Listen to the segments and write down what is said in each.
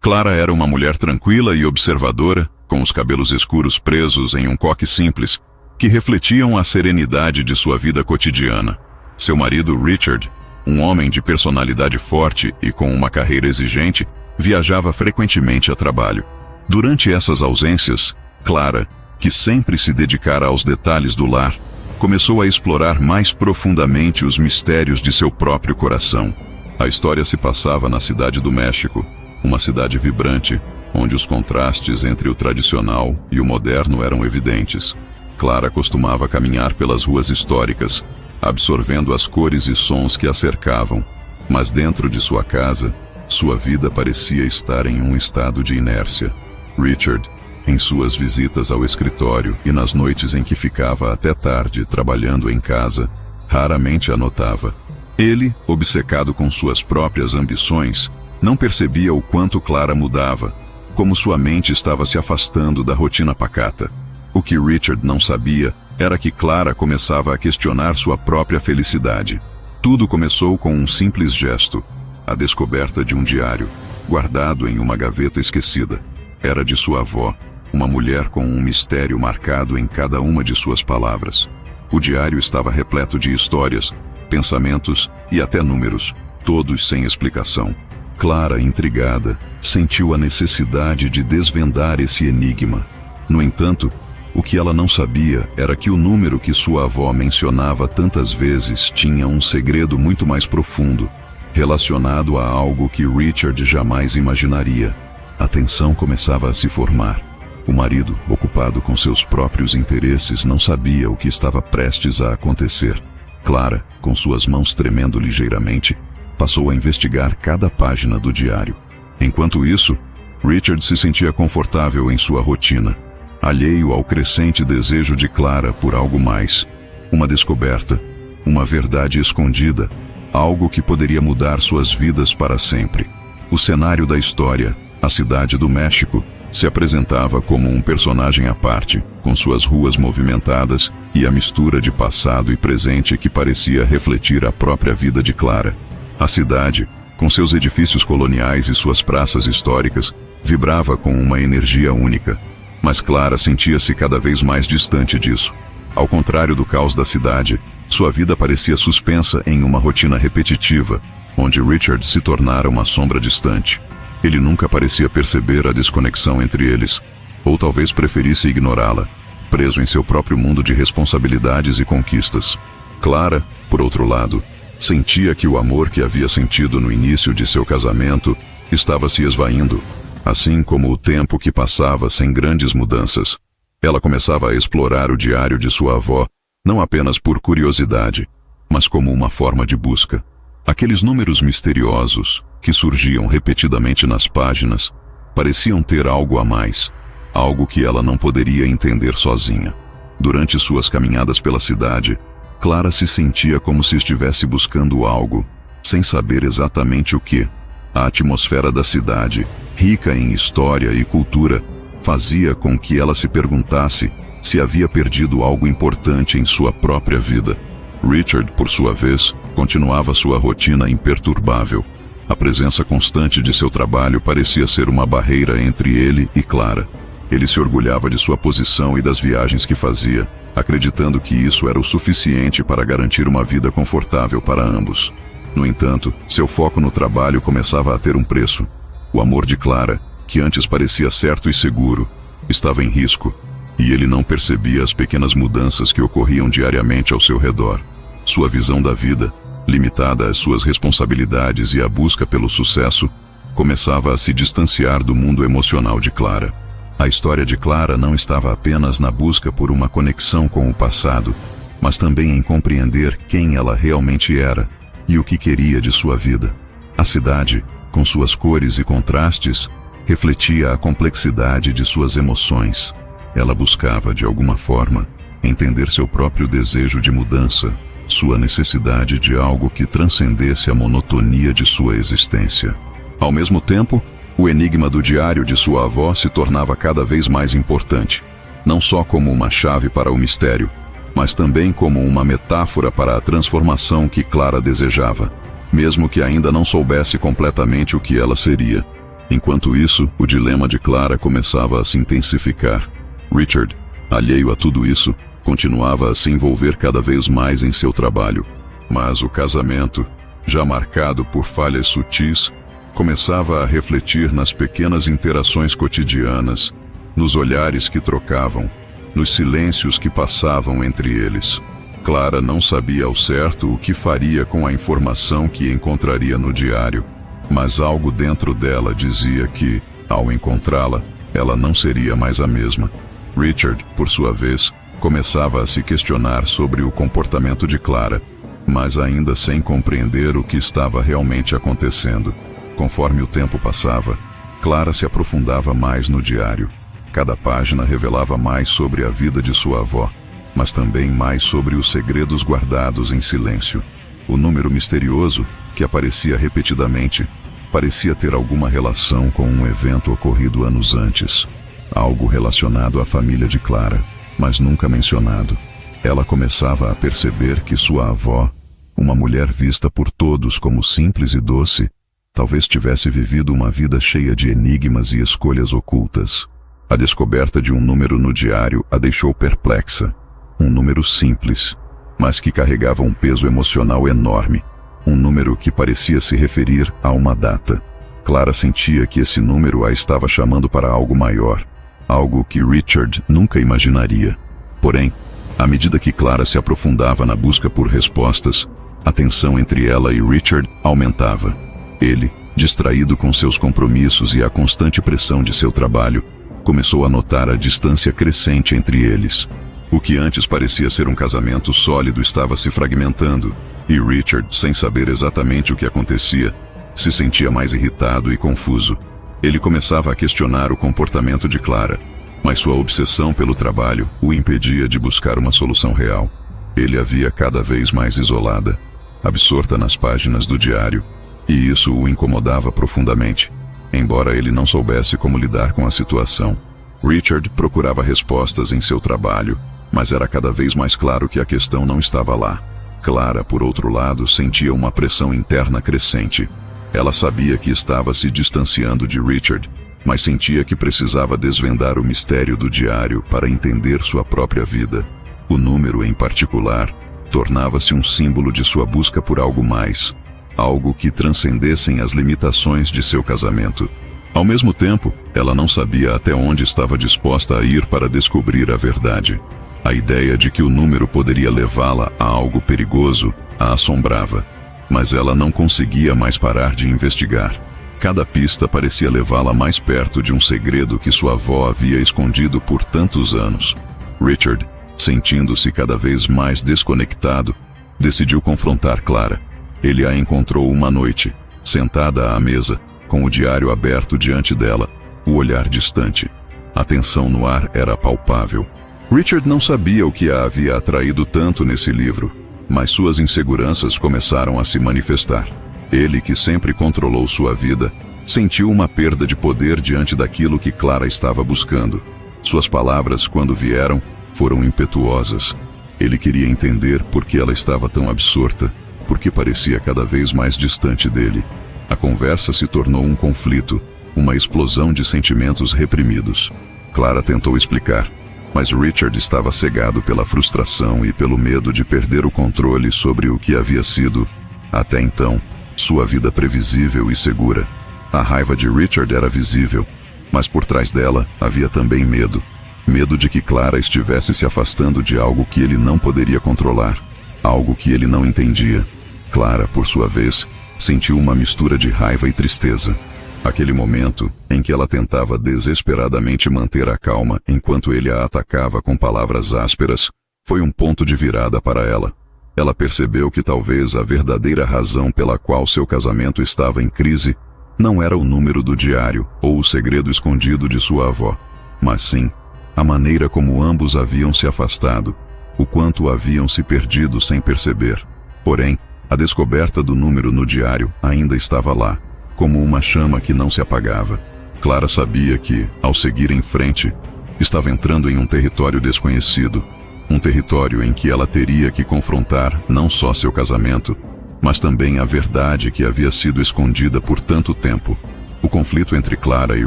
Clara era uma mulher tranquila e observadora, com os cabelos escuros presos em um coque simples, que refletiam a serenidade de sua vida cotidiana. Seu marido, Richard, um homem de personalidade forte e com uma carreira exigente, viajava frequentemente a trabalho. Durante essas ausências, Clara, que sempre se dedicara aos detalhes do lar, começou a explorar mais profundamente os mistérios de seu próprio coração. A história se passava na cidade do México, uma cidade vibrante, onde os contrastes entre o tradicional e o moderno eram evidentes. Clara costumava caminhar pelas ruas históricas, absorvendo as cores e sons que a cercavam, mas dentro de sua casa, sua vida parecia estar em um estado de inércia. Richard, em suas visitas ao escritório e nas noites em que ficava até tarde trabalhando em casa, raramente a notava. Ele, obcecado com suas próprias ambições, não percebia o quanto Clara mudava, como sua mente estava se afastando da rotina pacata. O que Richard não sabia era que Clara começava a questionar sua própria felicidade. Tudo começou com um simples gesto, a descoberta de um diário, guardado em uma gaveta esquecida. Era de sua avó, uma mulher com um mistério marcado em cada uma de suas palavras. O diário estava repleto de histórias, pensamentos e até números, todos sem explicação. Clara, intrigada, sentiu a necessidade de desvendar esse enigma. No entanto, o que ela não sabia era que o número que sua avó mencionava tantas vezes tinha um segredo muito mais profundo, relacionado a algo que Richard jamais imaginaria. A tensão começava a se formar. O marido, ocupado com seus próprios interesses, não sabia o que estava prestes a acontecer. Clara, com suas mãos tremendo ligeiramente, passou a investigar cada página do diário. Enquanto isso, Richard se sentia confortável em sua rotina, alheio ao crescente desejo de Clara por algo mais. Uma descoberta, uma verdade escondida, algo que poderia mudar suas vidas para sempre. O cenário da história, a cidade do México, se apresentava como um personagem à parte, com suas ruas movimentadas e a mistura de passado e presente que parecia refletir a própria vida de Clara. A cidade, com seus edifícios coloniais e suas praças históricas, vibrava com uma energia única, mas Clara sentia-se cada vez mais distante disso. Ao contrário do caos da cidade, sua vida parecia suspensa em uma rotina repetitiva, onde Richard se tornara uma sombra distante. Ele nunca parecia perceber a desconexão entre eles, ou talvez preferisse ignorá-la, preso em seu próprio mundo de responsabilidades e conquistas. Clara, por outro lado, sentia que o amor que havia sentido no início de seu casamento estava se esvaindo, assim como o tempo que passava sem grandes mudanças. Ela começava a explorar o diário de sua avó, não apenas por curiosidade, mas como uma forma de busca. Aqueles números misteriosos, que surgiam repetidamente nas páginas, pareciam ter algo a mais, algo que ela não poderia entender sozinha. Durante suas caminhadas pela cidade, Clara se sentia como se estivesse buscando algo, sem saber exatamente o que. A atmosfera da cidade, rica em história e cultura, fazia com que ela se perguntasse se havia perdido algo importante em sua própria vida. Richard, por sua vez, continuava sua rotina imperturbável. A presença constante de seu trabalho parecia ser uma barreira entre ele e Clara. Ele se orgulhava de sua posição e das viagens que fazia, acreditando que isso era o suficiente para garantir uma vida confortável para ambos. No entanto, seu foco no trabalho começava a ter um preço. O amor de Clara, que antes parecia certo e seguro, estava em risco, e ele não percebia as pequenas mudanças que ocorriam diariamente ao seu redor. Sua visão da vida, limitada às suas responsabilidades e à busca pelo sucesso, começava a se distanciar do mundo emocional de Clara. A história de Clara não estava apenas na busca por uma conexão com o passado, mas também em compreender quem ela realmente era e o que queria de sua vida. A cidade, com suas cores e contrastes, refletia a complexidade de suas emoções. Ela buscava, de alguma forma, entender seu próprio desejo de mudança, sua necessidade de algo que transcendesse a monotonia de sua existência. Ao mesmo tempo, o enigma do diário de sua avó se tornava cada vez mais importante, não só como uma chave para o mistério, mas também como uma metáfora para a transformação que Clara desejava, mesmo que ainda não soubesse completamente o que ela seria. Enquanto isso, o dilema de Clara começava a se intensificar. Richard, alheio a tudo isso, continuava a se envolver cada vez mais em seu trabalho. Mas o casamento, já marcado por falhas sutis, começava a refletir nas pequenas interações cotidianas, nos olhares que trocavam, nos silêncios que passavam entre eles. Clara não sabia ao certo o que faria com a informação que encontraria no diário, mas algo dentro dela dizia que, ao encontrá-la, ela não seria mais a mesma. Richard, por sua vez, começava a se questionar sobre o comportamento de Clara, mas ainda sem compreender o que estava realmente acontecendo. Conforme o tempo passava, Clara se aprofundava mais no diário. Cada página revelava mais sobre a vida de sua avó, mas também mais sobre os segredos guardados em silêncio. O número misterioso, que aparecia repetidamente, parecia ter alguma relação com um evento ocorrido anos antes. Algo relacionado à família de Clara, mas nunca mencionado. Ela começava a perceber que sua avó, uma mulher vista por todos como simples e doce, talvez tivesse vivido uma vida cheia de enigmas e escolhas ocultas. A descoberta de um número no diário a deixou perplexa. Um número simples, mas que carregava um peso emocional enorme. Um número que parecia se referir a uma data. Clara sentia que esse número a estava chamando para algo maior, algo que Richard nunca imaginaria. Porém, à medida que Clara se aprofundava na busca por respostas, a tensão entre ela e Richard aumentava. Ele, distraído com seus compromissos e a constante pressão de seu trabalho, começou a notar a distância crescente entre eles. O que antes parecia ser um casamento sólido estava se fragmentando, e Richard, sem saber exatamente o que acontecia, se sentia mais irritado e confuso. Ele começava a questionar o comportamento de Clara, mas sua obsessão pelo trabalho o impedia de buscar uma solução real. Ele a via cada vez mais isolada, absorta nas páginas do diário, e isso o incomodava profundamente, embora ele não soubesse como lidar com a situação. Richard procurava respostas em seu trabalho, mas era cada vez mais claro que a questão não estava lá. Clara, por outro lado, sentia uma pressão interna crescente. Ela sabia que estava se distanciando de Richard, mas sentia que precisava desvendar o mistério do diário para entender sua própria vida. O número, em particular, tornava-se um símbolo de sua busca por algo mais, algo que transcendessem as limitações de seu casamento. Ao mesmo tempo, ela não sabia até onde estava disposta a ir para descobrir a verdade. A ideia de que o número poderia levá-la a algo perigoso a assombrava, mas ela não conseguia mais parar de investigar. Cada pista parecia levá-la mais perto de um segredo que sua avó havia escondido por tantos anos. Richard, sentindo-se cada vez mais desconectado, decidiu confrontar Clara. Ele a encontrou uma noite, sentada à mesa, com o diário aberto diante dela, o olhar distante. A tensão no ar era palpável. Richard não sabia o que a havia atraído tanto nesse livro, mas suas inseguranças começaram a se manifestar. Ele, que sempre controlou sua vida, sentiu uma perda de poder diante daquilo que Clara estava buscando. Suas palavras, quando vieram, foram impetuosas. Ele queria entender por que ela estava tão absorta, porque parecia cada vez mais distante dele. A conversa se tornou um conflito, uma explosão de sentimentos reprimidos. Clara tentou explicar, mas Richard estava cegado pela frustração e pelo medo de perder o controle sobre o que havia sido, até então, sua vida previsível e segura. A raiva de Richard era visível, mas por trás dela havia também medo. Medo de que Clara estivesse se afastando de algo que ele não poderia controlar, algo que ele não entendia. Clara, por sua vez, sentiu uma mistura de raiva e tristeza. Aquele momento, em que ela tentava desesperadamente manter a calma enquanto ele a atacava com palavras ásperas, foi um ponto de virada para ela. Ela percebeu que talvez a verdadeira razão pela qual seu casamento estava em crise não era o número do diário ou o segredo escondido de sua avó, mas sim a maneira como ambos haviam se afastado, o quanto haviam se perdido sem perceber. Porém, a descoberta do número no diário ainda estava lá, como uma chama que não se apagava. Clara sabia que, ao seguir em frente, estava entrando em um território desconhecido, um território em que ela teria que confrontar não só seu casamento, mas também a verdade que havia sido escondida por tanto tempo. O conflito entre Clara e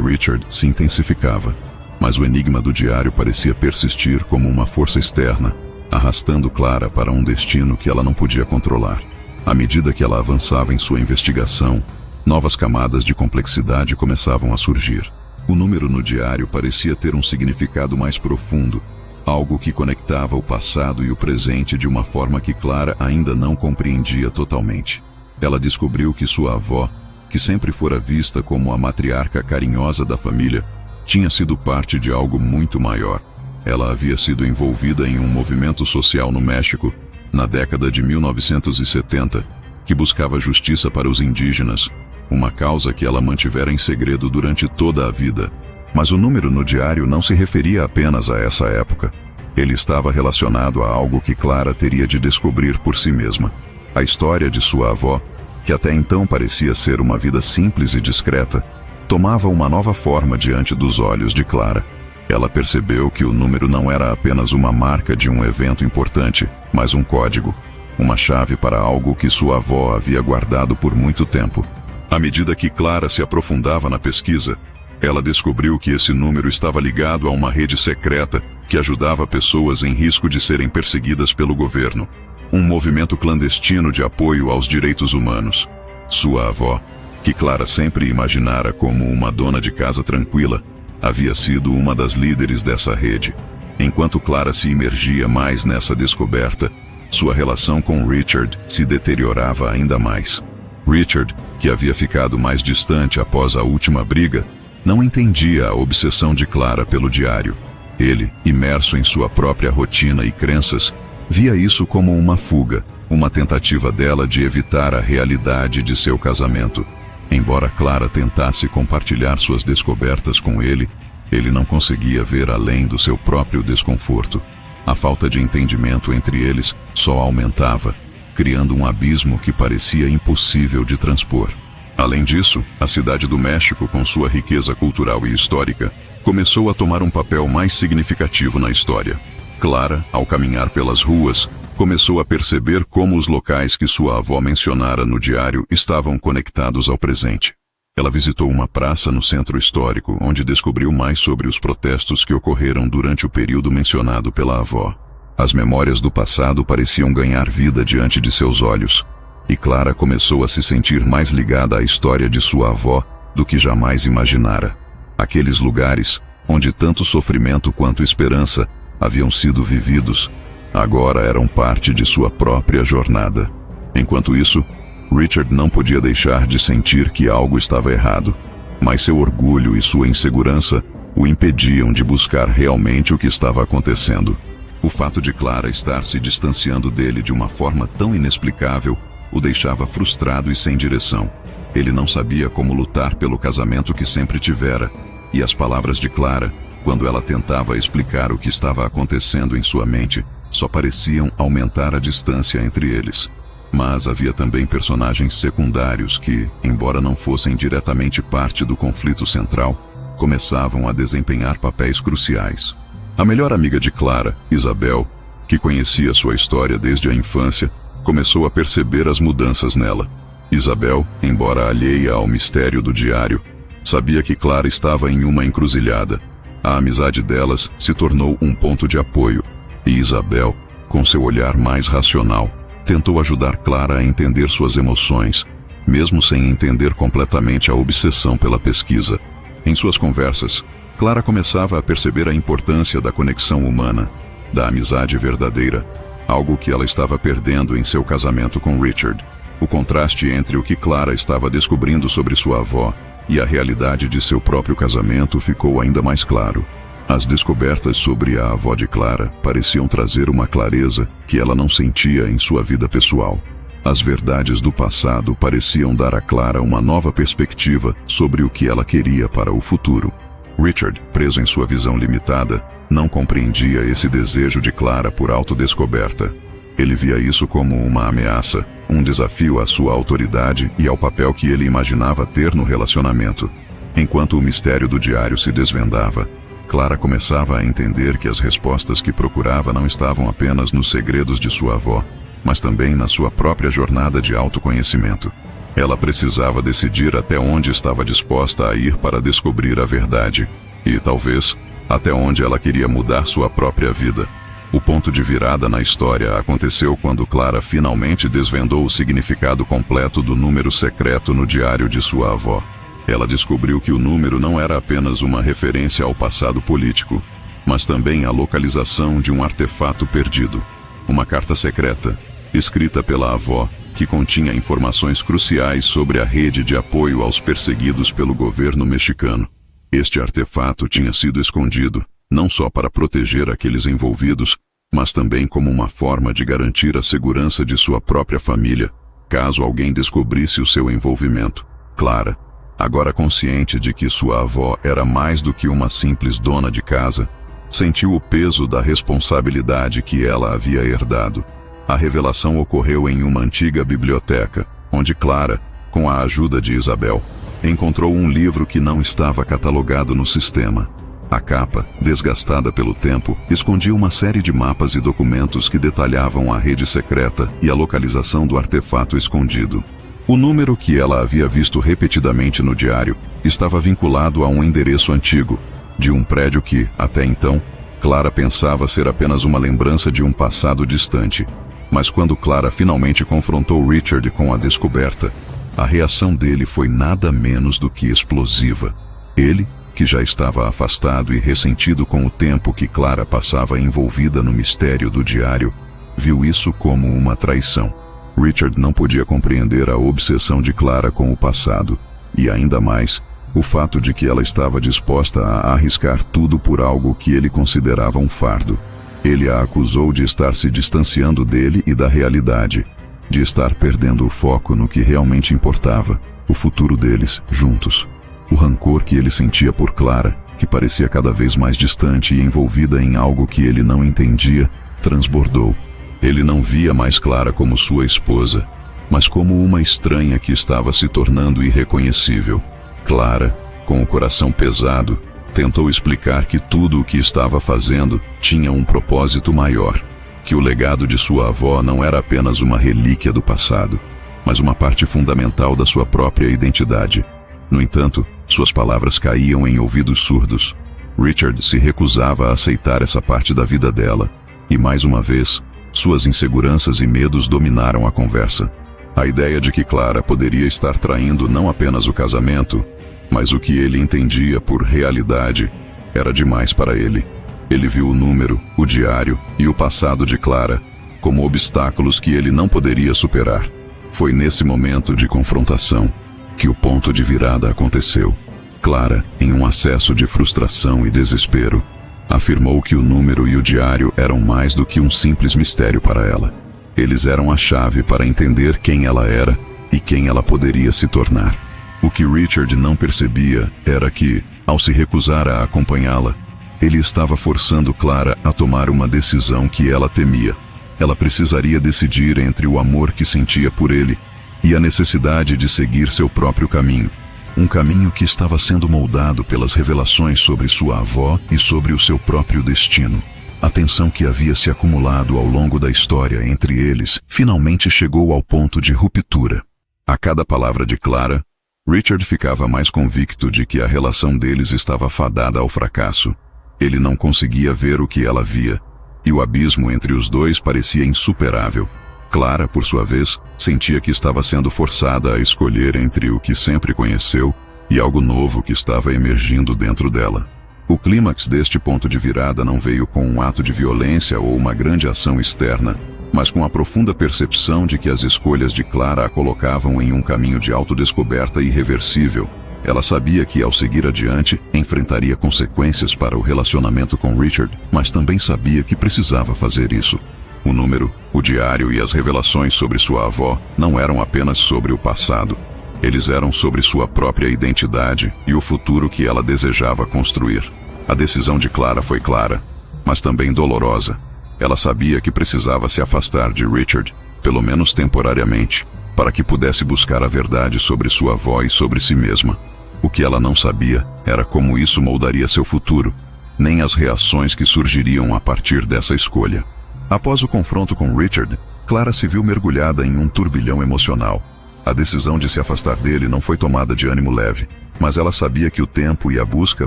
Richard se intensificava, mas o enigma do diário parecia persistir como uma força externa, arrastando Clara para um destino que ela não podia controlar. À medida que ela avançava em sua investigação, novas camadas de complexidade começavam a surgir. O número no diário parecia ter um significado mais profundo, algo que conectava o passado e o presente de uma forma que Clara ainda não compreendia totalmente. Ela descobriu que sua avó, que sempre fora vista como a matriarca carinhosa da família, tinha sido parte de algo muito maior. Ela havia sido envolvida em um movimento social no México, na década de 1970, que buscava justiça para os indígenas, uma causa que ela mantivera em segredo durante toda a vida. Mas o número no diário não se referia apenas a essa época. Ele estava relacionado a algo que Clara teria de descobrir por si mesma. A história de sua avó, que até então parecia ser uma vida simples e discreta, tomava uma nova forma diante dos olhos de Clara. Ela percebeu que o número não era apenas uma marca de um evento importante, mas um código, uma chave para algo que sua avó havia guardado por muito tempo. À medida que Clara se aprofundava na pesquisa, ela descobriu que esse número estava ligado a uma rede secreta que ajudava pessoas em risco de serem perseguidas pelo governo. Um movimento clandestino de apoio aos direitos humanos. Sua avó, que Clara sempre imaginara como uma dona de casa tranquila, havia sido uma das líderes dessa rede. Enquanto Clara se imergia mais nessa descoberta, sua relação com Richard se deteriorava ainda mais. Richard, que havia ficado mais distante após a última briga, não entendia a obsessão de Clara pelo diário. Ele, imerso em sua própria rotina e crenças, via isso como uma fuga, uma tentativa dela de evitar a realidade de seu casamento. Embora Clara tentasse compartilhar suas descobertas com ele, ele não conseguia ver além do seu próprio desconforto. A falta de entendimento entre eles só aumentava, criando um abismo que parecia impossível de transpor. Além disso, a cidade do México, com sua riqueza cultural e histórica, começou a tomar um papel mais significativo na história. Clara, ao caminhar pelas ruas, começou a perceber como os locais que sua avó mencionara no diário estavam conectados ao presente. Ela visitou uma praça no centro histórico, onde descobriu mais sobre os protestos que ocorreram durante o período mencionado pela avó. As memórias do passado pareciam ganhar vida diante de seus olhos, e Clara começou a se sentir mais ligada à história de sua avó do que jamais imaginara. Aqueles lugares, onde tanto sofrimento quanto esperança haviam sido vividos, agora eram parte de sua própria jornada. Enquanto isso, Richard não podia deixar de sentir que algo estava errado, mas seu orgulho e sua insegurança o impediam de buscar realmente o que estava acontecendo. O fato de Clara estar se distanciando dele de uma forma tão inexplicável o deixava frustrado e sem direção. Ele não sabia como lutar pelo casamento que sempre tivera, e as palavras de Clara, quando ela tentava explicar o que estava acontecendo em sua mente, só pareciam aumentar a distância entre eles. Mas havia também personagens secundários que, embora não fossem diretamente parte do conflito central, começavam a desempenhar papéis cruciais. A melhor amiga de Clara, Isabel, que conhecia sua história desde a infância, começou a perceber as mudanças nela. Isabel, embora alheia ao mistério do diário, sabia que Clara estava em uma encruzilhada. A amizade delas se tornou um ponto de apoio, e Isabel, com seu olhar mais racional, tentou ajudar Clara a entender suas emoções, mesmo sem entender completamente a obsessão pela pesquisa. Em suas conversas, Clara começava a perceber a importância da conexão humana, da amizade verdadeira, algo que ela estava perdendo em seu casamento com Richard. O contraste entre o que Clara estava descobrindo sobre sua avó e a realidade de seu próprio casamento ficou ainda mais claro. As descobertas sobre a avó de Clara pareciam trazer uma clareza que ela não sentia em sua vida pessoal. As verdades do passado pareciam dar a Clara uma nova perspectiva sobre o que ela queria para o futuro. Richard, preso em sua visão limitada, não compreendia esse desejo de Clara por autodescoberta. Ele via isso como uma ameaça, um desafio à sua autoridade e ao papel que ele imaginava ter no relacionamento. Enquanto o mistério do diário se desvendava, Clara começava a entender que as respostas que procurava não estavam apenas nos segredos de sua avó, mas também na sua própria jornada de autoconhecimento. Ela precisava decidir até onde estava disposta a ir para descobrir a verdade. E, talvez, até onde ela queria mudar sua própria vida. O ponto de virada na história aconteceu quando Clara finalmente desvendou o significado completo do número secreto no diário de sua avó. Ela descobriu que o número não era apenas uma referência ao passado político, mas também a localização de um artefato perdido. Uma carta secreta, escrita pela avó, que continha informações cruciais sobre a rede de apoio aos perseguidos pelo governo mexicano. Este artefato tinha sido escondido, não só para proteger aqueles envolvidos, mas também como uma forma de garantir a segurança de sua própria família, caso alguém descobrisse o seu envolvimento. Clara, agora consciente de que sua avó era mais do que uma simples dona de casa, sentiu o peso da responsabilidade que ela havia herdado. A revelação ocorreu em uma antiga biblioteca, onde Clara, com a ajuda de Isabel, encontrou um livro que não estava catalogado no sistema. A capa, desgastada pelo tempo, escondia uma série de mapas e documentos que detalhavam a rede secreta e a localização do artefato escondido. O número que ela havia visto repetidamente no diário estava vinculado a um endereço antigo, de um prédio que, até então, Clara pensava ser apenas uma lembrança de um passado distante. Mas quando Clara finalmente confrontou Richard com a descoberta, a reação dele foi nada menos do que explosiva. Ele, que já estava afastado e ressentido com o tempo que Clara passava envolvida no mistério do diário, viu isso como uma traição. Richard não podia compreender a obsessão de Clara com o passado, e ainda mais, o fato de que ela estava disposta a arriscar tudo por algo que ele considerava um fardo. Ele a acusou de estar se distanciando dele e da realidade, de estar perdendo o foco no que realmente importava, o futuro deles, juntos. O rancor que ele sentia por Clara, que parecia cada vez mais distante e envolvida em algo que ele não entendia, transbordou. Ele não via mais Clara como sua esposa, mas como uma estranha que estava se tornando irreconhecível. Clara, com o coração pesado, tentou explicar que tudo o que estava fazendo tinha um propósito maior, que o legado de sua avó não era apenas uma relíquia do passado, mas uma parte fundamental da sua própria identidade. No entanto, suas palavras caíam em ouvidos surdos. Richard se recusava a aceitar essa parte da vida dela, e mais uma vez, suas inseguranças e medos dominaram a conversa. A ideia de que Clara poderia estar traindo não apenas o casamento, mas o que ele entendia por realidade, era demais para ele. Ele viu o número, o diário e o passado de Clara como obstáculos que ele não poderia superar. Foi nesse momento de confrontação que o ponto de virada aconteceu. Clara, em um acesso de frustração e desespero, afirmou que o número e o diário eram mais do que um simples mistério para ela. Eles eram a chave para entender quem ela era e quem ela poderia se tornar. O que Richard não percebia era que, ao se recusar a acompanhá-la, ele estava forçando Clara a tomar uma decisão que ela temia. Ela precisaria decidir entre o amor que sentia por ele e a necessidade de seguir seu próprio caminho. Um caminho que estava sendo moldado pelas revelações sobre sua avó e sobre o seu próprio destino. A tensão que havia se acumulado ao longo da história entre eles finalmente chegou ao ponto de ruptura. A cada palavra de Clara, Richard ficava mais convicto de que a relação deles estava fadada ao fracasso. Ele não conseguia ver o que ela via, e o abismo entre os dois parecia insuperável. Clara, por sua vez, sentia que estava sendo forçada a escolher entre o que sempre conheceu e algo novo que estava emergindo dentro dela. O clímax deste ponto de virada não veio com um ato de violência ou uma grande ação externa, mas com a profunda percepção de que as escolhas de Clara a colocavam em um caminho de autodescoberta irreversível. Ela sabia que, ao seguir adiante, enfrentaria consequências para o relacionamento com Richard, mas também sabia que precisava fazer isso. O número, o diário e as revelações sobre sua avó não eram apenas sobre o passado. Eles eram sobre sua própria identidade e o futuro que ela desejava construir. A decisão de Clara foi clara, mas também dolorosa. Ela sabia que precisava se afastar de Richard, pelo menos temporariamente, para que pudesse buscar a verdade sobre sua avó e sobre si mesma. O que ela não sabia era como isso moldaria seu futuro, nem as reações que surgiriam a partir dessa escolha. Após o confronto com Richard, Clara se viu mergulhada em um turbilhão emocional. A decisão de se afastar dele não foi tomada de ânimo leve, mas ela sabia que o tempo e a busca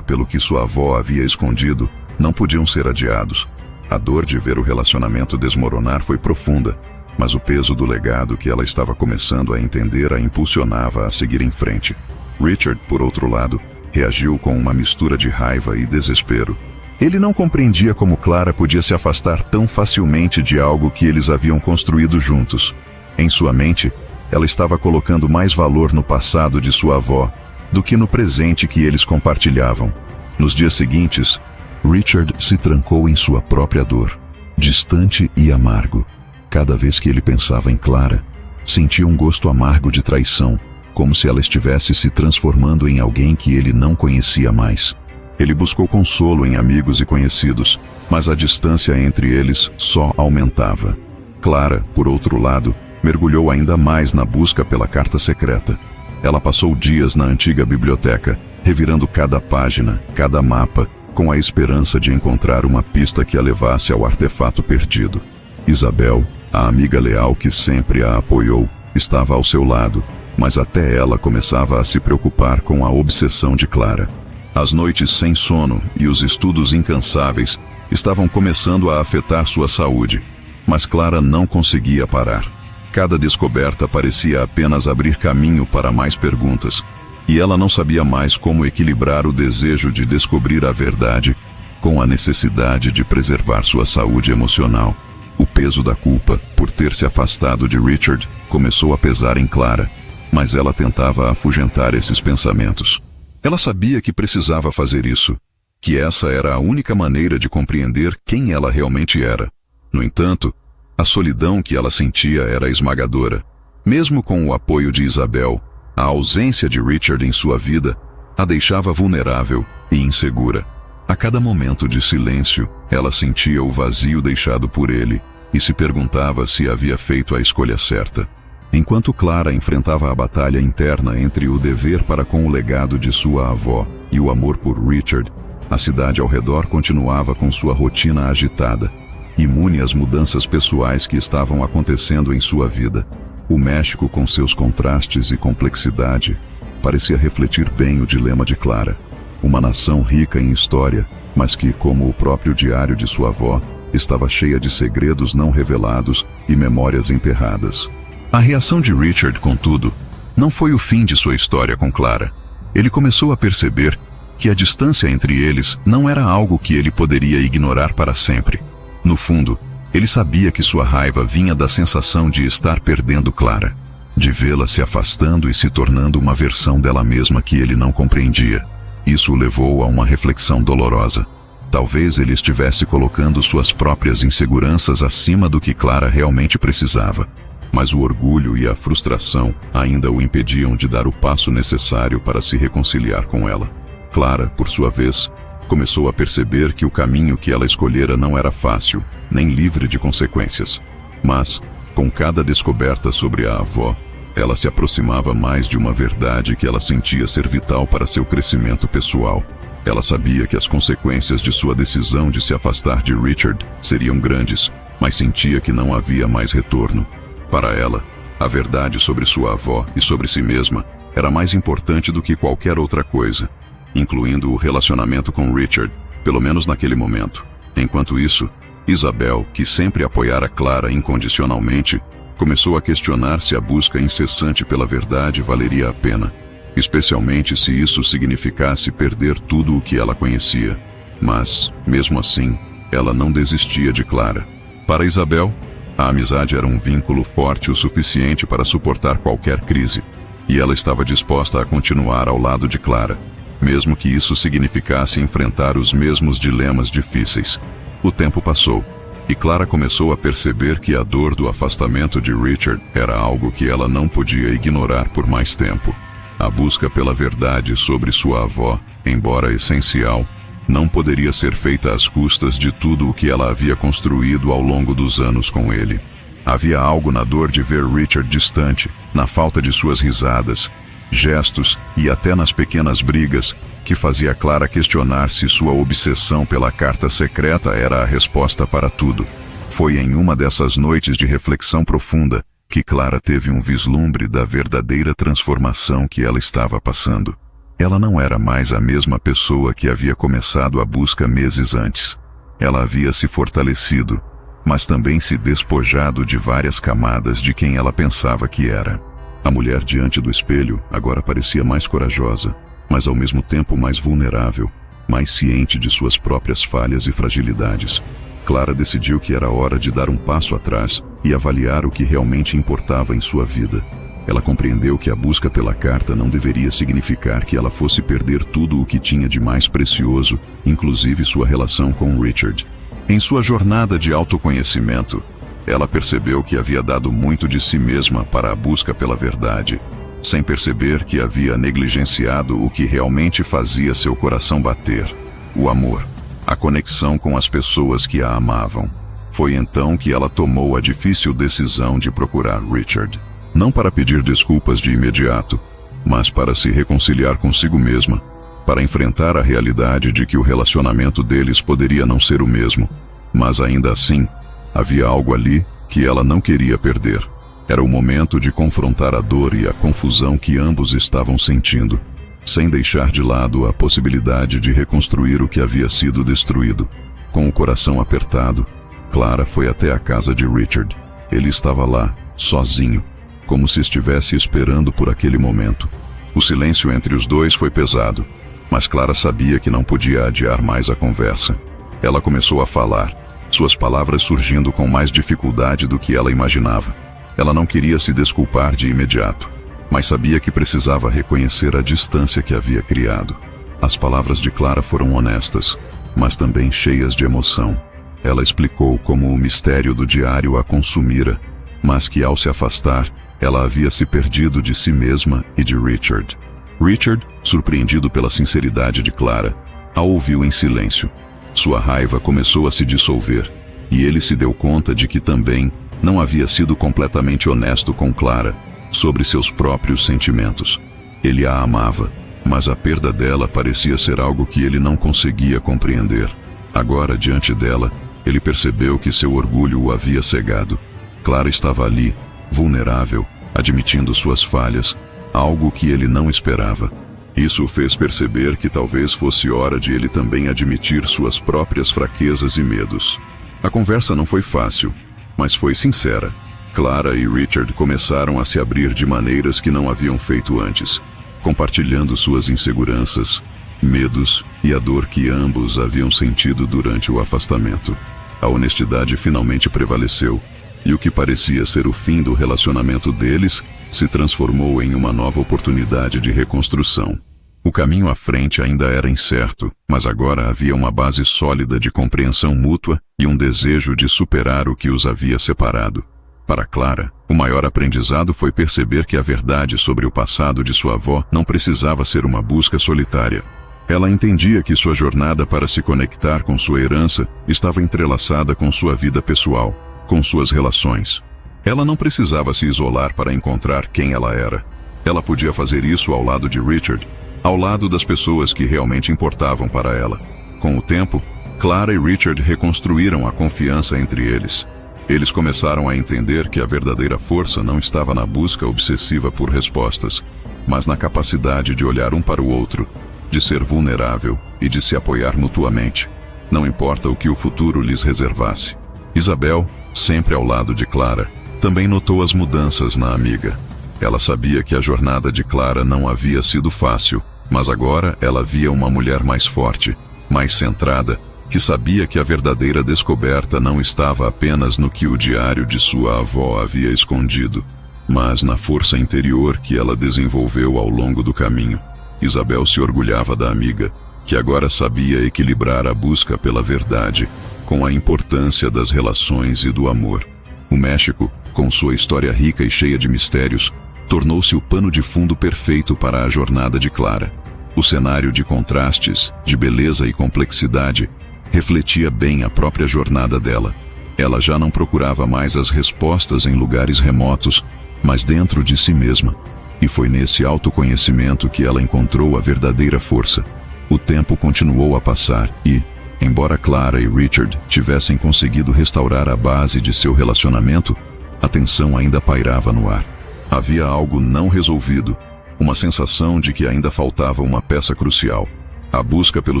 pelo que sua avó havia escondido não podiam ser adiados. A dor de ver o relacionamento desmoronar foi profunda, mas o peso do legado que ela estava começando a entender a impulsionava a seguir em frente. Richard, por outro lado, reagiu com uma mistura de raiva e desespero. Ele não compreendia como Clara podia se afastar tão facilmente de algo que eles haviam construído juntos. Em sua mente, ela estava colocando mais valor no passado de sua avó do que no presente que eles compartilhavam. Nos dias seguintes, Richard se trancou em sua própria dor, distante e amargo. Cada vez que ele pensava em Clara, sentia um gosto amargo de traição, como se ela estivesse se transformando em alguém que ele não conhecia mais. Ele buscou consolo em amigos e conhecidos, mas a distância entre eles só aumentava. Clara, por outro lado, mergulhou ainda mais na busca pela carta secreta. Ela passou dias na antiga biblioteca, revirando cada página, cada mapa, com a esperança de encontrar uma pista que a levasse ao artefato perdido. Isabel, a amiga leal que sempre a apoiou, estava ao seu lado, mas até ela começava a se preocupar com a obsessão de Clara. As noites sem sono e os estudos incansáveis estavam começando a afetar sua saúde, mas Clara não conseguia parar. Cada descoberta parecia apenas abrir caminho para mais perguntas, e ela não sabia mais como equilibrar o desejo de descobrir a verdade com a necessidade de preservar sua saúde emocional. O peso da culpa por ter se afastado de Richard começou a pesar em Clara, mas ela tentava afugentar esses pensamentos. Ela sabia que precisava fazer isso, que essa era a única maneira de compreender quem ela realmente era. No entanto, a solidão que ela sentia era esmagadora. Mesmo com o apoio de Isabel, a ausência de Richard em sua vida a deixava vulnerável e insegura. A cada momento de silêncio, ela sentia o vazio deixado por ele e se perguntava se havia feito a escolha certa. Enquanto Clara enfrentava a batalha interna entre o dever para com o legado de sua avó e o amor por Richard, a cidade ao redor continuava com sua rotina agitada, imune às mudanças pessoais que estavam acontecendo em sua vida. O México, com seus contrastes e complexidade, parecia refletir bem o dilema de Clara. Uma nação rica em história, mas que, como o próprio diário de sua avó, estava cheia de segredos não revelados e memórias enterradas. A reação de Richard, contudo, não foi o fim de sua história com Clara. Ele começou a perceber que a distância entre eles não era algo que ele poderia ignorar para sempre. No fundo, ele sabia que sua raiva vinha da sensação de estar perdendo Clara, de vê-la se afastando e se tornando uma versão dela mesma que ele não compreendia. Isso o levou a uma reflexão dolorosa. Talvez ele estivesse colocando suas próprias inseguranças acima do que Clara realmente precisava. Mas o orgulho e a frustração ainda o impediam de dar o passo necessário para se reconciliar com ela. Clara, por sua vez, começou a perceber que o caminho que ela escolhera não era fácil, nem livre de consequências. Mas, com cada descoberta sobre a avó, ela se aproximava mais de uma verdade que ela sentia ser vital para seu crescimento pessoal. Ela sabia que as consequências de sua decisão de se afastar de Richard seriam grandes, mas sentia que não havia mais retorno. Para ela, a verdade sobre sua avó e sobre si mesma era mais importante do que qualquer outra coisa, incluindo o relacionamento com Richard, pelo menos naquele momento. Enquanto isso, Isabel, que sempre apoiara Clara incondicionalmente, começou a questionar se a busca incessante pela verdade valeria a pena, especialmente se isso significasse perder tudo o que ela conhecia. Mas, mesmo assim, ela não desistia de Clara. Para Isabel, a amizade era um vínculo forte o suficiente para suportar qualquer crise, e ela estava disposta a continuar ao lado de Clara, mesmo que isso significasse enfrentar os mesmos dilemas difíceis. O tempo passou, e Clara começou a perceber que a dor do afastamento de Richard era algo que ela não podia ignorar por mais tempo. A busca pela verdade sobre sua avó, embora essencial, não poderia ser feita às custas de tudo o que ela havia construído ao longo dos anos com ele. Havia algo na dor de ver Richard distante, na falta de suas risadas, gestos e até nas pequenas brigas, que fazia Clara questionar se sua obsessão pela carta secreta era a resposta para tudo. Foi em uma dessas noites de reflexão profunda que Clara teve um vislumbre da verdadeira transformação que ela estava passando. Ela não era mais a mesma pessoa que havia começado a busca meses antes. Ela havia se fortalecido, mas também se despojado de várias camadas de quem ela pensava que era. A mulher diante do espelho agora parecia mais corajosa, mas ao mesmo tempo mais vulnerável, mais ciente de suas próprias falhas e fragilidades. Clara decidiu que era hora de dar um passo atrás e avaliar o que realmente importava em sua vida. Ela compreendeu que a busca pela carta não deveria significar que ela fosse perder tudo o que tinha de mais precioso, inclusive sua relação com Richard. Em sua jornada de autoconhecimento, ela percebeu que havia dado muito de si mesma para a busca pela verdade, sem perceber que havia negligenciado o que realmente fazia seu coração bater: o amor, a conexão com as pessoas que a amavam. Foi então que ela tomou a difícil decisão de procurar Richard. Não para pedir desculpas de imediato, mas para se reconciliar consigo mesma, para enfrentar a realidade de que o relacionamento deles poderia não ser o mesmo, mas ainda assim, havia algo ali que ela não queria perder. Era o momento de confrontar a dor e a confusão que ambos estavam sentindo, sem deixar de lado a possibilidade de reconstruir o que havia sido destruído. Com o coração apertado, Clara foi até a casa de Richard. Ele estava lá, sozinho, como se estivesse esperando por aquele momento. O silêncio entre os dois foi pesado, mas Clara sabia que não podia adiar mais a conversa. Ela começou a falar, suas palavras surgindo com mais dificuldade do que ela imaginava. Ela não queria se desculpar de imediato, mas sabia que precisava reconhecer a distância que havia criado. As palavras de Clara foram honestas, mas também cheias de emoção. Ela explicou como o mistério do diário a consumira, mas que ao se afastar, ela havia se perdido de si mesma e de Richard. Richard, surpreendido pela sinceridade de Clara, a ouviu em silêncio. Sua raiva começou a se dissolver, e ele se deu conta de que também não havia sido completamente honesto com Clara sobre seus próprios sentimentos. Ele a amava, mas a perda dela parecia ser algo que ele não conseguia compreender. Agora, diante dela, ele percebeu que seu orgulho o havia cegado. Clara estava ali, vulnerável, admitindo suas falhas, algo que ele não esperava. Isso o fez perceber que talvez fosse hora de ele também admitir suas próprias fraquezas e medos. A conversa não foi fácil, mas foi sincera. Clara e Richard começaram a se abrir de maneiras que não haviam feito antes, compartilhando suas inseguranças, medos e a dor que ambos haviam sentido durante o afastamento. A honestidade finalmente prevaleceu, e o que parecia ser o fim do relacionamento deles se transformou em uma nova oportunidade de reconstrução. O caminho à frente ainda era incerto, mas agora havia uma base sólida de compreensão mútua e um desejo de superar o que os havia separado. Para Clara, o maior aprendizado foi perceber que a verdade sobre o passado de sua avó não precisava ser uma busca solitária. Ela entendia que sua jornada para se conectar com sua herança estava entrelaçada com sua vida pessoal, com suas relações. Ela não precisava se isolar para encontrar quem ela era. Ela podia fazer isso ao lado de Richard, ao lado das pessoas que realmente importavam para ela. Com o tempo, Clara e Richard reconstruíram a confiança entre eles. Eles começaram a entender que a verdadeira força não estava na busca obsessiva por respostas, mas na capacidade de olhar um para o outro, de ser vulnerável e de se apoiar mutuamente, não importa o que o futuro lhes reservasse. Isabel, sempre ao lado de Clara, também notou as mudanças na amiga. Ela sabia que a jornada de Clara não havia sido fácil, mas agora ela via uma mulher mais forte, mais centrada, que sabia que a verdadeira descoberta não estava apenas no que o diário de sua avó havia escondido, mas na força interior que ela desenvolveu ao longo do caminho. Isabel se orgulhava da amiga, que agora sabia equilibrar a busca pela verdade com a importância das relações e do amor. O México, com sua história rica e cheia de mistérios, tornou-se o pano de fundo perfeito para a jornada de Clara. O cenário de contrastes, de beleza e complexidade, refletia bem a própria jornada dela. Ela já não procurava mais as respostas em lugares remotos, mas dentro de si mesma. E foi nesse autoconhecimento que ela encontrou a verdadeira força. O tempo continuou a passar e, embora Clara e Richard tivessem conseguido restaurar a base de seu relacionamento, A tensão ainda pairava no ar. Havia algo não resolvido, uma sensação de que ainda faltava uma peça crucial. A busca pelo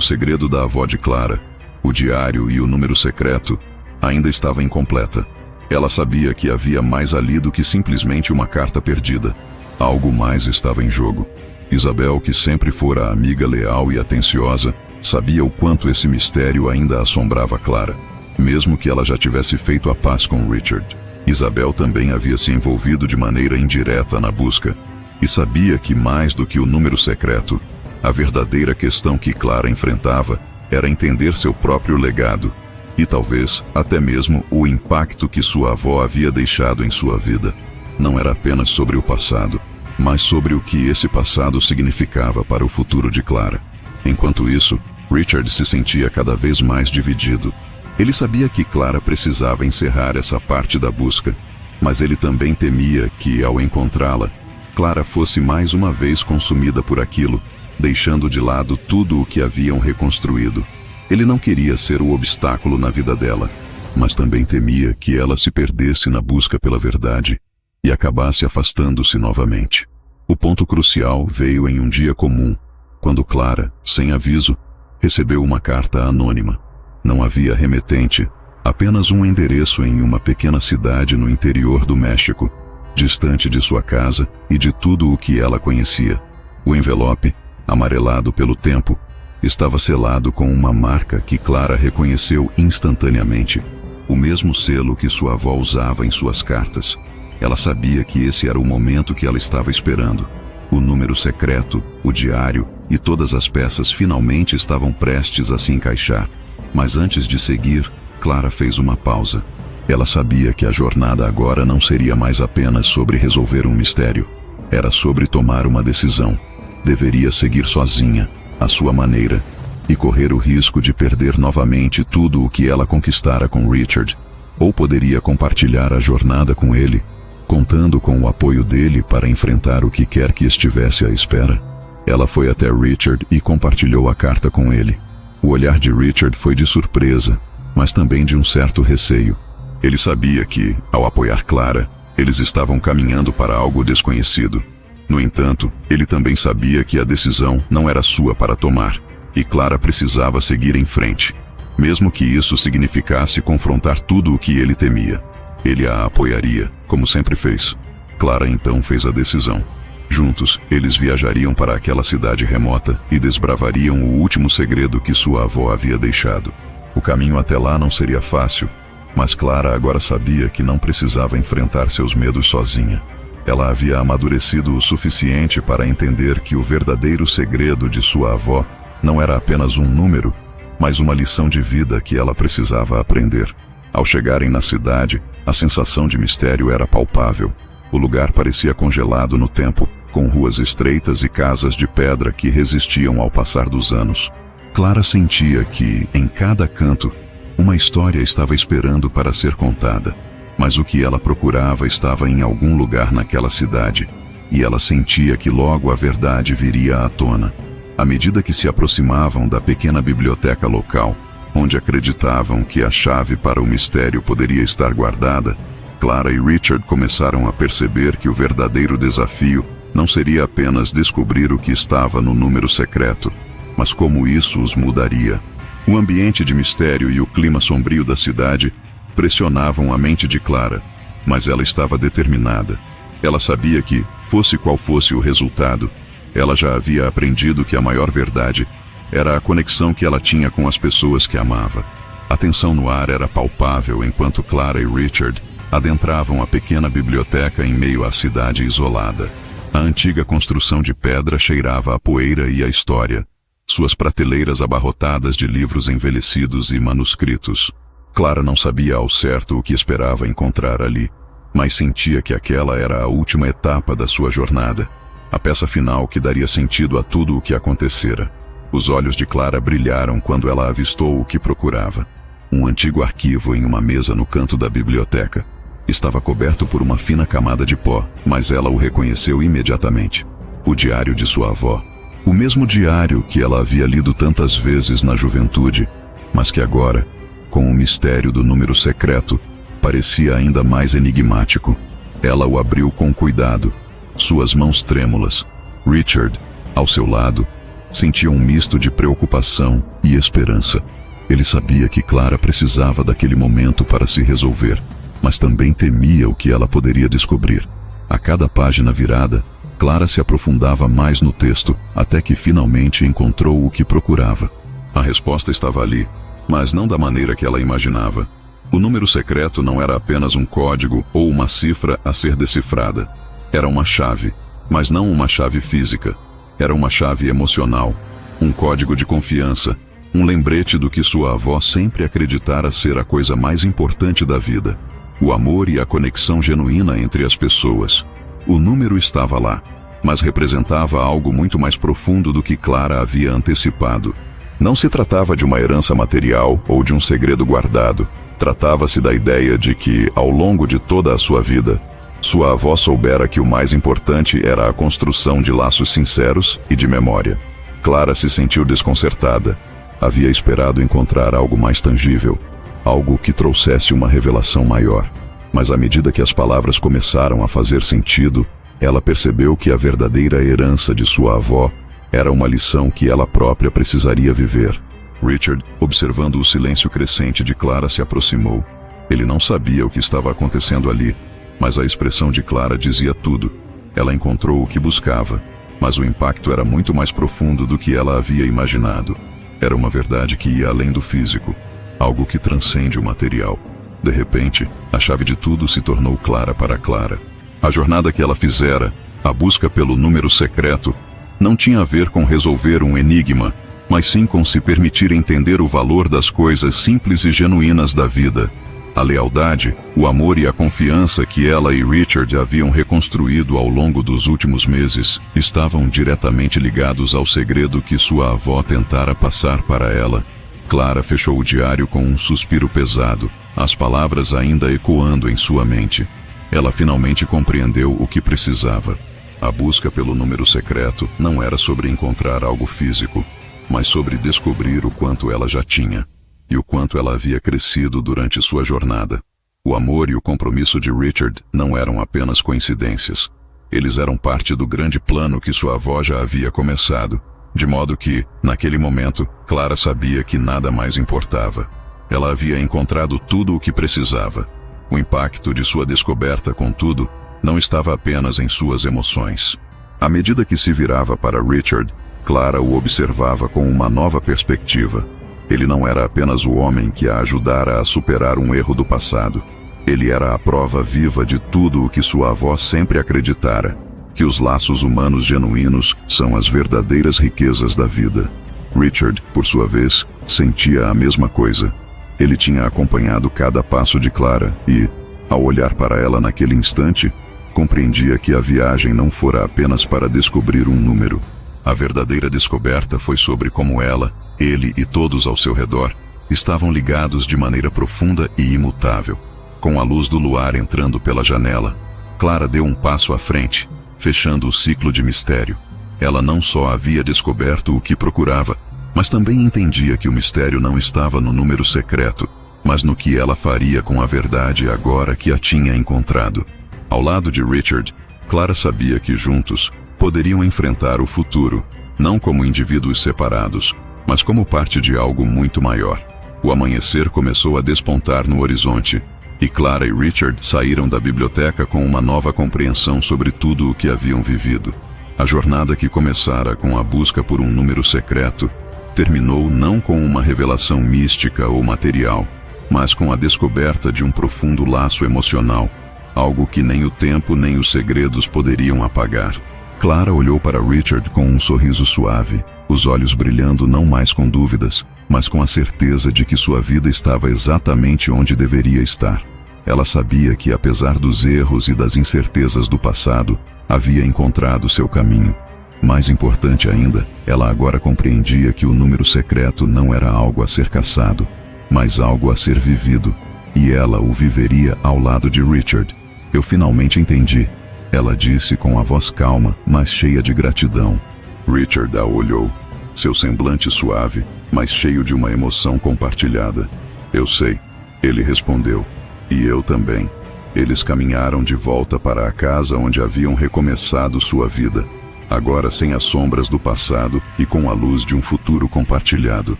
segredo da avó de Clara, o diário e o número secreto, ainda estava incompleta. Ela sabia que havia mais ali do que simplesmente uma carta perdida. Algo mais estava em jogo. Isabel, que sempre fora amiga leal e atenciosa, sabia o quanto esse mistério ainda assombrava Clara, mesmo que ela já tivesse feito a paz com Richard. Isabel também havia se envolvido de maneira indireta na busca, e sabia que mais do que o número secreto, a verdadeira questão que Clara enfrentava era entender seu próprio legado, e talvez até mesmo o impacto que sua avó havia deixado em sua vida. Não era apenas sobre o passado, mas sobre o que esse passado significava para o futuro de Clara. Enquanto isso, Richard se sentia cada vez mais dividido. Ele sabia que Clara precisava encerrar essa parte da busca, mas ele também temia que, ao encontrá-la, Clara fosse mais uma vez consumida por aquilo, deixando de lado tudo o que haviam reconstruído. Ele não queria ser o obstáculo na vida dela, mas também temia que ela se perdesse na busca pela verdade e acabasse afastando-se novamente. O ponto crucial veio em um dia comum, quando Clara, sem aviso, recebeu uma carta anônima. Não havia remetente, apenas um endereço em uma pequena cidade no interior do México, distante de sua casa e de tudo o que ela conhecia. O envelope, amarelado pelo tempo, estava selado com uma marca que Clara reconheceu instantaneamente, o mesmo selo que sua avó usava em suas cartas. Ela sabia que esse era o momento que ela estava esperando. O número secreto, o diário e todas as peças finalmente estavam prestes a se encaixar. Mas antes de seguir, Clara fez uma pausa. Ela sabia que a jornada agora não seria mais apenas sobre resolver um mistério. Era sobre tomar uma decisão. Deveria seguir sozinha, à sua maneira, e correr o risco de perder novamente tudo o que ela conquistara com Richard, ou poderia compartilhar a jornada com ele, contando com o apoio dele para enfrentar o que quer que estivesse à espera. Ela foi até Richard e compartilhou a carta com ele. O olhar de Richard foi de surpresa, mas também de um certo receio. Ele sabia que, ao apoiar Clara, eles estavam caminhando para algo desconhecido. No entanto, ele também sabia que a decisão não era sua para tomar, e Clara precisava seguir em frente, mesmo que isso significasse confrontar tudo o que ele temia. Ele a apoiaria, como sempre fez. Clara então fez a decisão. Juntos, eles viajariam para aquela cidade remota e desbravariam o último segredo que sua avó havia deixado. O caminho até lá não seria fácil, mas Clara agora sabia que não precisava enfrentar seus medos sozinha. Ela havia amadurecido o suficiente para entender que o verdadeiro segredo de sua avó não era apenas um número, mas uma lição de vida que ela precisava aprender. Ao chegarem na cidade, a sensação de mistério era palpável. O lugar parecia congelado no tempo, com ruas estreitas e casas de pedra que resistiam ao passar dos anos. Clara sentia que, em cada canto, uma história estava esperando para ser contada. Mas o que ela procurava estava em algum lugar naquela cidade, e ela sentia que logo a verdade viria à tona. À medida que se aproximavam da pequena biblioteca local, onde acreditavam que a chave para o mistério poderia estar guardada, Clara e Richard começaram a perceber que o verdadeiro desafio não seria apenas descobrir o que estava no número secreto, mas como isso os mudaria. O ambiente de mistério e o clima sombrio da cidade pressionavam a mente de Clara, mas ela estava determinada. Ela sabia que, fosse qual fosse o resultado, ela já havia aprendido que a maior verdade era a conexão que ela tinha com as pessoas que amava. A tensão no ar era palpável enquanto Clara e Richard adentravam a pequena biblioteca em meio à cidade isolada. A antiga construção de pedra cheirava a poeira e a história, suas prateleiras abarrotadas de livros envelhecidos e manuscritos. Clara não sabia ao certo o que esperava encontrar ali, mas sentia que aquela era a última etapa da sua jornada, a peça final que daria sentido a tudo o que acontecera. Os olhos de Clara brilharam quando ela avistou o que procurava. Um antigo arquivo em uma mesa no canto da biblioteca. Estava coberto por uma fina camada de pó, mas ela o reconheceu imediatamente. O diário de sua avó. O mesmo diário que ela havia lido tantas vezes na juventude, mas que agora, com o mistério do número secreto, parecia ainda mais enigmático. Ela o abriu com cuidado, suas mãos trêmulas. Richard, ao seu lado, sentia um misto de preocupação e esperança. Ele sabia que Clara precisava daquele momento para se resolver, mas também temia o que ela poderia descobrir. A cada página virada, Clara se aprofundava mais no texto, até que finalmente encontrou o que procurava. A resposta estava ali, mas não da maneira que ela imaginava. O número secreto não era apenas um código ou uma cifra a ser decifrada. Era uma chave, mas não uma chave física. Era uma chave emocional, um código de confiança, um lembrete do que sua avó sempre acreditara ser a coisa mais importante da vida: o amor e a conexão genuína entre as pessoas. O número estava lá, mas representava algo muito mais profundo do que Clara havia antecipado. Não se tratava de uma herança material ou de um segredo guardado. Tratava-se da ideia de que, ao longo de toda a sua vida, sua avó soubera que o mais importante era a construção de laços sinceros e de memória. Clara se sentiu desconcertada. Havia esperado encontrar algo mais tangível, algo que trouxesse uma revelação maior. Mas à medida que as palavras começaram a fazer sentido, ela percebeu que a verdadeira herança de sua avó era uma lição que ela própria precisaria viver. Richard, observando o silêncio crescente de Clara, se aproximou. Ele não sabia o que estava acontecendo ali, mas a expressão de Clara dizia tudo. Ela encontrou o que buscava, mas o impacto era muito mais profundo do que ela havia imaginado. Era uma verdade que ia além do físico, algo que transcende o material. De repente, a chave de tudo se tornou clara para Clara. A jornada que ela fizera, a busca pelo número secreto, não tinha a ver com resolver um enigma, mas sim com se permitir entender o valor das coisas simples e genuínas da vida. A lealdade, o amor e a confiança que ela e Richard haviam reconstruído ao longo dos últimos meses estavam diretamente ligados ao segredo que sua avó tentara passar para ela. Clara fechou o diário com um suspiro pesado, as palavras ainda ecoando em sua mente. Ela finalmente compreendeu o que precisava. A busca pelo número secreto não era sobre encontrar algo físico, mas sobre descobrir o quanto ela já tinha, e o quanto ela havia crescido durante sua jornada. O amor e o compromisso de Richard não eram apenas coincidências. Eles eram parte do grande plano que sua avó já havia começado, de modo que, naquele momento, Clara sabia que nada mais importava. Ela havia encontrado tudo o que precisava. O impacto de sua descoberta, contudo, não estava apenas em suas emoções. À medida que se virava para Richard, Clara o observava com uma nova perspectiva. Ele não era apenas o homem que a ajudara a superar um erro do passado. Ele era a prova viva de tudo o que sua avó sempre acreditara, que os laços humanos genuínos são as verdadeiras riquezas da vida. Richard, por sua vez, sentia a mesma coisa. Ele tinha acompanhado cada passo de Clara e, ao olhar para ela naquele instante, compreendia que a viagem não fora apenas para descobrir um número. A verdadeira descoberta foi sobre como ela, ele e todos ao seu redor estavam ligados de maneira profunda e imutável. Com a luz do luar entrando pela janela, Clara deu um passo à frente, fechando o ciclo de mistério. Ela não só havia descoberto o que procurava, mas também entendia que o mistério não estava no número secreto, mas no que ela faria com a verdade agora que a tinha encontrado. Ao lado de Richard, Clara sabia que juntos poderiam enfrentar o futuro, não como indivíduos separados, mas como parte de algo muito maior. O amanhecer começou a despontar no horizonte, e Clara e Richard saíram da biblioteca com uma nova compreensão sobre tudo o que haviam vivido. A jornada que começara com a busca por um número secreto terminou não com uma revelação mística ou material, mas com a descoberta de um profundo laço emocional, algo que nem o tempo nem os segredos poderiam apagar. Clara olhou para Richard com um sorriso suave, os olhos brilhando não mais com dúvidas, mas com a certeza de que sua vida estava exatamente onde deveria estar. Ela sabia que, apesar dos erros e das incertezas do passado, havia encontrado seu caminho. Mais importante ainda, ela agora compreendia que o número secreto não era algo a ser caçado, mas algo a ser vivido, e ela o viveria ao lado de Richard. Eu finalmente entendi, ela disse com a voz calma, mas cheia de gratidão. Richard a olhou, seu semblante suave, mas cheio de uma emoção compartilhada. Eu sei, ele respondeu. E eu também. Eles caminharam de volta para a casa onde haviam recomeçado sua vida, agora sem as sombras do passado e com a luz de um futuro compartilhado.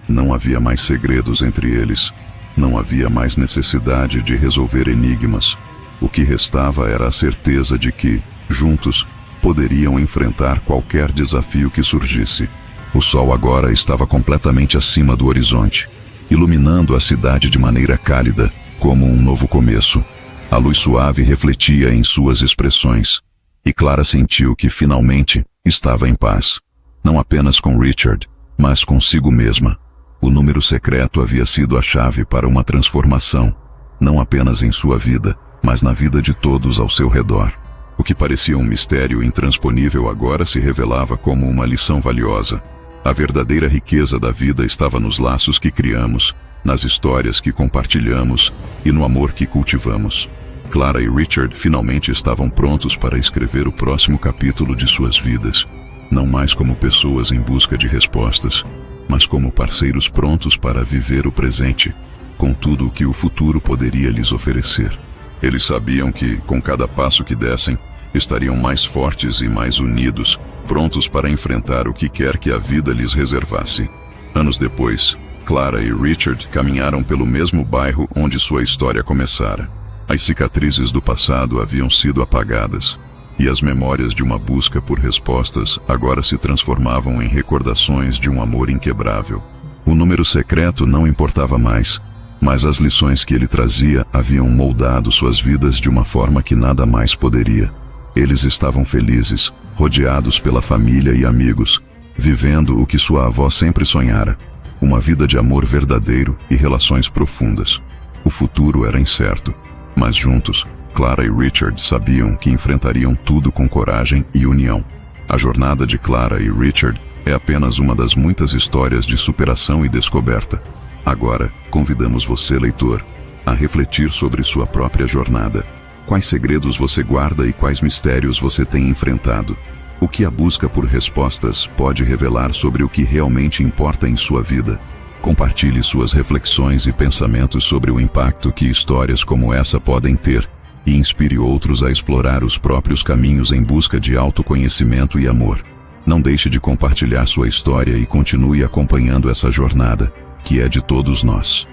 Não havia mais segredos entre eles. Não havia mais necessidade de resolver enigmas. O que restava era a certeza de que, juntos, poderiam enfrentar qualquer desafio que surgisse. O sol agora estava completamente acima do horizonte, iluminando a cidade de maneira cálida, como um novo começo. A luz suave refletia em suas expressões, e Clara sentiu que finalmente estava em paz. Não apenas com Richard, mas consigo mesma. O número secreto havia sido a chave para uma transformação, não apenas em sua vida, mas na vida de todos ao seu redor. O que parecia um mistério intransponível agora se revelava como uma lição valiosa. A verdadeira riqueza da vida estava nos laços que criamos, nas histórias que compartilhamos e no amor que cultivamos. Clara e Richard finalmente estavam prontos para escrever o próximo capítulo de suas vidas, não mais como pessoas em busca de respostas, mas como parceiros prontos para viver o presente, com tudo o que o futuro poderia lhes oferecer. Eles sabiam que, com cada passo que dessem, estariam mais fortes e mais unidos, prontos para enfrentar o que quer que a vida lhes reservasse. Anos depois, Clara e Richard caminharam pelo mesmo bairro onde sua história começara. As cicatrizes do passado haviam sido apagadas, e as memórias de uma busca por respostas agora se transformavam em recordações de um amor inquebrável. O número secreto não importava mais, mas as lições que ele trazia haviam moldado suas vidas de uma forma que nada mais poderia. Eles estavam felizes, rodeados pela família e amigos, vivendo o que sua avó sempre sonhara, uma vida de amor verdadeiro e relações profundas. O futuro era incerto, mas juntos, Clara e Richard sabiam que enfrentariam tudo com coragem e união. A jornada de Clara e Richard é apenas uma das muitas histórias de superação e descoberta. Agora, convidamos você, leitor, a refletir sobre sua própria jornada. Quais segredos você guarda e quais mistérios você tem enfrentado? O que a busca por respostas pode revelar sobre o que realmente importa em sua vida? Compartilhe suas reflexões e pensamentos sobre o impacto que histórias como essa podem ter e inspire outros a explorar os próprios caminhos em busca de autoconhecimento e amor. Não deixe de compartilhar sua história e continue acompanhando essa jornada, que é de todos nós.